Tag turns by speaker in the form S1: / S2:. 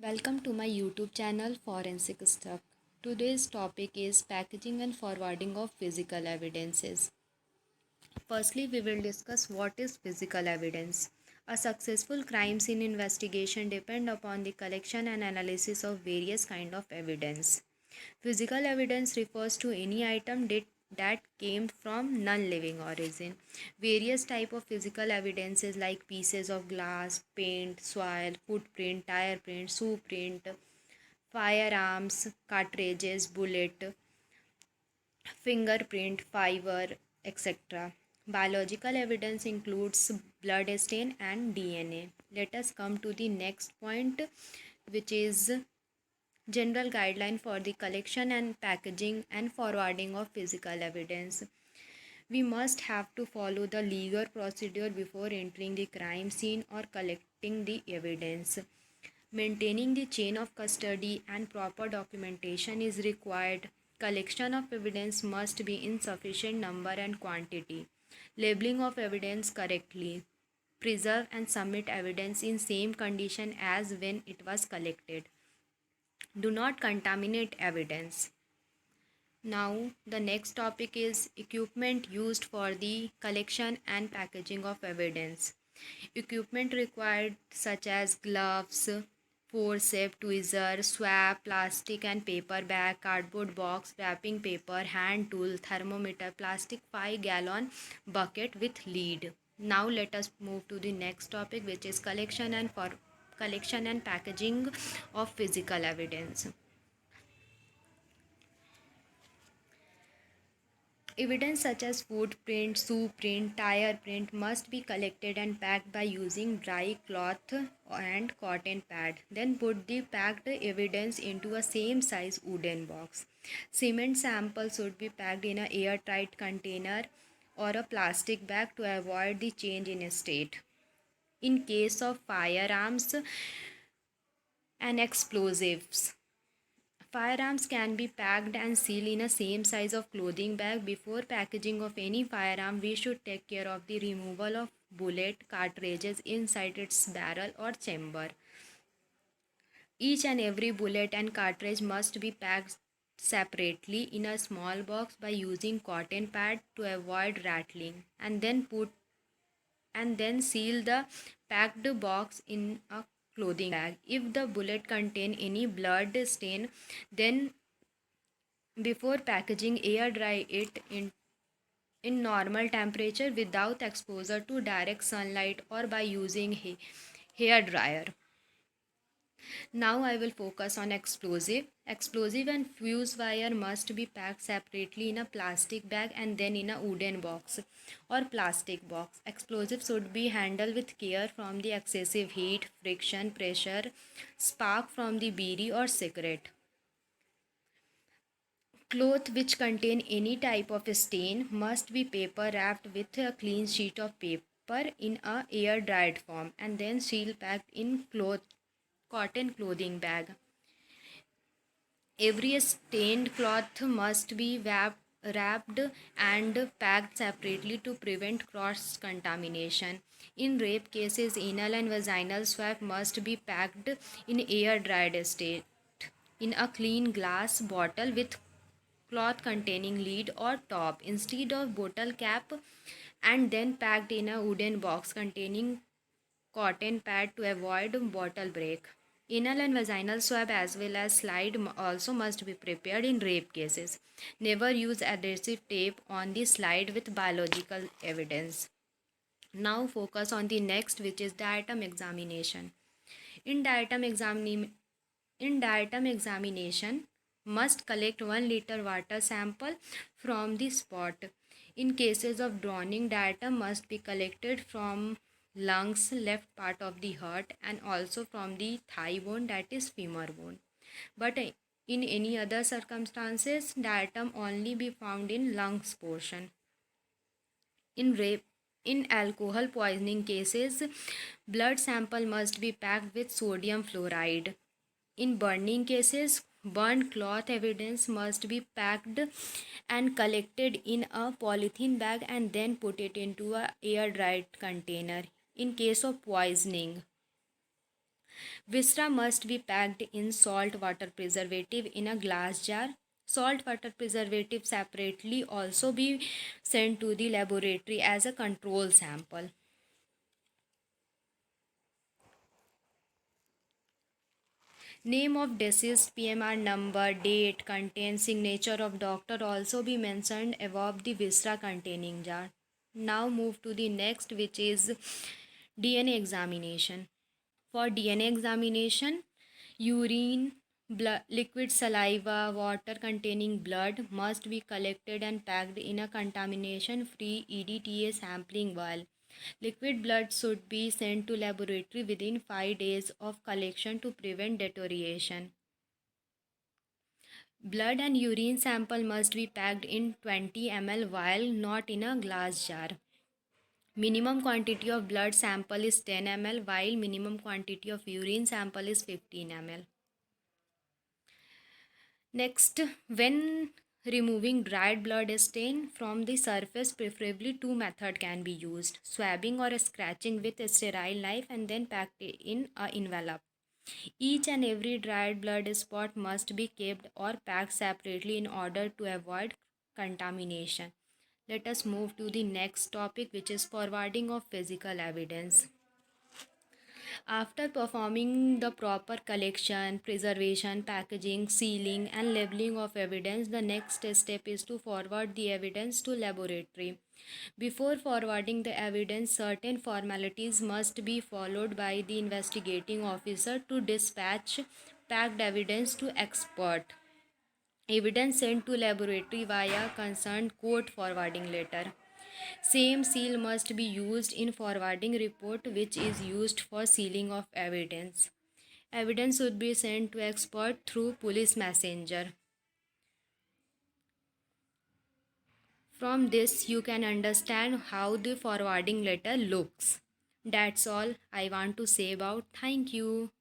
S1: Welcome to my YouTube channel Forensic Stuff. Today's topic is packaging and forwarding of physical evidences. Firstly, we will discuss what is physical evidence. A successful crime scene investigation depends upon the collection and analysis of various kinds of evidence. Physical evidence refers to any item that came from non-living origin. Various type of physical evidences like pieces of glass, paint, soil, footprint, tire print, shoe print, firearms, cartridges, bullet, fingerprint, fiber, etc. Biological evidence includes blood stain and DNA. Let us come to the next point, which is general guideline for the collection and packaging and forwarding of physical evidence. We must have to follow the legal procedure before entering the crime scene or collecting the evidence. Maintaining the chain of custody and proper documentation is required. Collection of evidence must be in sufficient number and quantity. Labeling of evidence correctly. Preserve and submit evidence in same condition as when it was collected. Do not contaminate evidence. Now, the next topic is equipment used for the collection and packaging of evidence. Equipment required such as gloves, forceps, tweezers, swab, plastic and paper bag, cardboard box, wrapping paper, hand tool, thermometer, plastic 5-gallon bucket with lid. Now let us move to the next topic, which is collection and packaging of physical evidence. Evidence such as footprint, shoe print, tire print must be collected and packed by using dry cloth and cotton pad. Then put the packed evidence into a same size wooden box. Cement samples should be packed in an airtight container or a plastic bag to avoid the change in state. In case of firearms and explosives, firearms can be packed and sealed in a same size of clothing bag. Before packaging of any firearm, we should take care of the removal of bullet cartridges inside its barrel or chamber. Each and every bullet and cartridge must be packed separately in a small box by using cotton pad to avoid rattling, and then seal the packed box in a clothing bag. If the bullet contain any blood stain, then before packaging, air dry it in normal temperature without exposure to direct sunlight or by using hair dryer. Now I will focus on explosive. Explosive and fuse wire must be packed separately in a plastic bag and then in a wooden box or plastic box. Explosives should be handled with care from the excessive heat, friction, pressure, spark from the biri or cigarette. Cloth which contain any type of stain must be paper wrapped with a clean sheet of paper in a air dried form and then seal packed in cotton clothing bag. Every stained cloth must be wrapped and packed separately to prevent cross contamination. In rape cases, anal and vaginal swab must be packed in air dried state in a clean glass bottle with cloth containing lid or top instead of bottle cap, and then packed in a wooden box containing cotton pad to avoid bottle break. Anal and vaginal swab as well as slide also must be prepared in rape cases. Never use adhesive tape on the slide with biological evidence. Now focus on the next, which is diatom examination. In diatom examination must collect 1 liter water sample from the spot. In cases of drowning, diatom must be collected from lungs, left part of the heart, and also from the thigh bone, that is femur bone. But in any other circumstances, diatom only be found in lungs portion. In alcohol poisoning cases, blood sample must be packed with sodium fluoride. In burning cases, burnt cloth evidence must be packed and collected in a polythene bag and then put it into a air dried container. In case of poisoning, Visra must be packed in salt water preservative in a glass jar. Salt water preservative separately also be sent to the laboratory as a control sample. Name of deceased, PMR number, date, content, signature of doctor also be mentioned above the viscera containing jar. Now move to the next, which is DNA examination. For DNA examination, urine, blood, liquid saliva, water containing blood must be collected and packed in a contamination free EDTA sampling vial. Liquid blood should be sent to laboratory within 5 days of collection to prevent deterioration. Blood and urine sample must be packed in 20 ml vial, not in a glass jar. Minimum quantity of blood sample is 10 ml, while minimum quantity of urine sample is 15 ml. Next, when removing dried blood stain from the surface, preferably two methods can be used: swabbing or scratching with a sterile knife and then packed in an envelope. Each and every dried blood spot must be kept or packed separately in order to avoid contamination. Let us move to the next topic, which is forwarding of physical evidence. After performing the proper collection, preservation, packaging, sealing, and labeling of evidence, the next step is to forward the evidence to laboratory. Before forwarding the evidence, certain formalities must be followed by the investigating officer to dispatch packed evidence to expert. Evidence sent to laboratory via concerned court forwarding letter. Same seal must be used in forwarding report which is used for sealing of evidence. Evidence should be sent to expert through police messenger. From this you can understand how the forwarding letter looks. That's all I want to say about. Thank you.